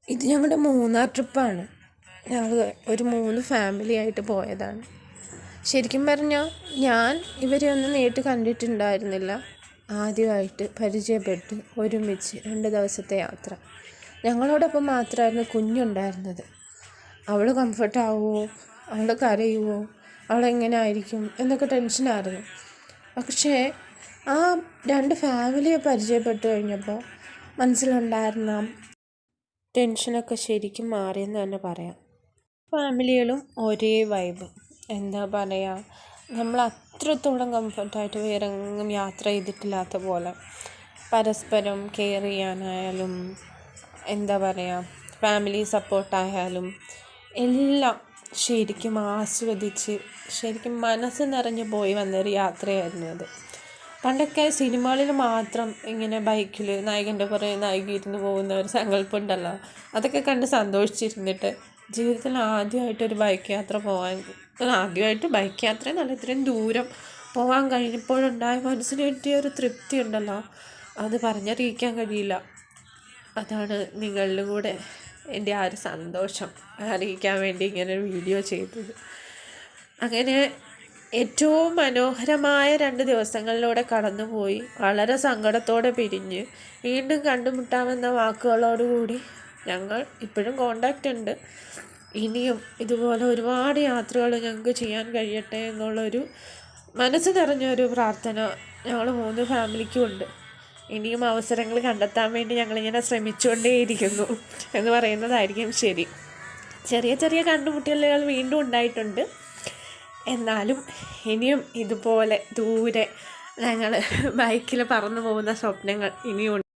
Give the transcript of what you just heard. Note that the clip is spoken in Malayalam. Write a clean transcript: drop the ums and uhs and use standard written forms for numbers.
ഇത് ഞങ്ങളുടെ മൂന്നാർ ട്രിപ്പാണ്. ഞങ്ങൾ ഒരു 3 ഫാമിലി ആയിട്ട് പോയതാണ്. ശരിക്കും പറഞ്ഞാൽ ഞാൻ ഇവരെ ഒന്നും നേരിട്ട് കണ്ടിട്ടുണ്ടായിരുന്നില്ല. ആദ്യമായിട്ട് പരിചയപ്പെട്ട് ഒരുമിച്ച് 2 ദിവസത്തെ യാത്ര. ഞങ്ങളോടൊപ്പം മാത്രമായിരുന്നു കുഞ്ഞുണ്ടായിരുന്നത്. അവൾ കംഫർട്ടാവുമോ, അവൾ കരയുമോ, അവളെങ്ങനെ ആയിരിക്കും എന്നൊക്കെ ടെൻഷനായിരുന്നു. പക്ഷേ ആ 2 ഫാമിലിയെ പരിചയപ്പെട്ട് കഴിഞ്ഞപ്പോൾ മനസ്സിലുണ്ടായിരുന്ന ടെൻഷനൊക്കെ ശരിക്കും മാറിയെന്ന് തന്നെ പറയാം. ഫാമിലികളും ഒരേ വൈബ്. എന്താ പറയുക, നമ്മൾ അത്രത്തോളം കംഫർട്ടായിട്ട് വേറെ എങ്ങും യാത്ര ചെയ്തിട്ടില്ലാത്ത പോലെ പരസ്പരം കെയർ ചെയ്യാനായാലും, എന്താ പറയുക, ഫാമിലി സപ്പോർട്ടായാലും എല്ലാം ശരിക്കും ആസ്വദിച്ച് ശരിക്കും മനസ്സ് നിറഞ്ഞു പോയി വന്നൊരു യാത്രയായിരുന്നു അത്. പണ്ടൊക്കെ സിനിമകളിൽ മാത്രം ഇങ്ങനെ ബൈക്കിൽ നായകൻ്റെ പുറകെ നായിക ഇരുന്ന് പോകുന്ന ഒരു സങ്കല്പം ഉണ്ടല്ലോ, അതൊക്കെ കണ്ട് സന്തോഷിച്ചിരുന്നിട്ട് ജീവിതത്തിൽ ആദ്യമായിട്ടൊരു ബൈക്ക് യാത്ര പോകാൻ, ആദ്യമായിട്ട് ബൈക്ക് യാത്ര നല്ല ഇത്രയും ദൂരം പോകാൻ കഴിഞ്ഞപ്പോഴുണ്ടായ മനസ്സിന് കിട്ടിയ ഒരു തൃപ്തി ഉണ്ടല്ലോ, അത് പറഞ്ഞറിയിക്കാൻ കഴിയില്ല. അതാണ് നിങ്ങളുടെ കൂടെ എൻ്റെ ആ ഒരു സന്തോഷം അറിയിക്കാൻ വേണ്ടി ഇങ്ങനെ ഒരു വീഡിയോ ചെയ്തത്. അങ്ങനെ ഏറ്റവും മനോഹരമായ 2 ദിവസങ്ങളിലൂടെ കടന്നുപോയി വളരെ സങ്കടത്തോടെ പിരിഞ്ഞ് വീണ്ടും കണ്ടുമുട്ടാമെന്ന വാക്കുകളോടുകൂടി ഞങ്ങൾ ഇപ്പോഴും കോണ്ടാക്റ്റ് ഉണ്ട്. ഇനിയും ഇതുപോലെ ഒരുപാട് യാത്രകൾ ഞങ്ങൾക്ക് ചെയ്യാൻ കഴിയട്ടെ എന്നുള്ളൊരു മനസ്സ് നിറഞ്ഞൊരു പ്രാർത്ഥന ഞങ്ങൾ 3 ഫാമിലിക്കും ഉണ്ട്. ഇനിയും അവസരങ്ങൾ കണ്ടെത്താൻ വേണ്ടി ഞങ്ങളിങ്ങനെ ശ്രമിച്ചുകൊണ്ടേയിരിക്കുന്നു എന്ന് പറയുന്നതായിരിക്കും ശരി. ചെറിയ ചെറിയ കണ്ടുമുട്ടലുകൾ വീണ്ടും ഉണ്ടായിട്ടുണ്ട്. എന്നാലും ഇനിയും ഇതുപോലെ ദൂരെ ഞങ്ങൾ ബൈക്കിൽ പറന്നു പോകുന്ന സ്വപ്നങ്ങൾ ഇനിയും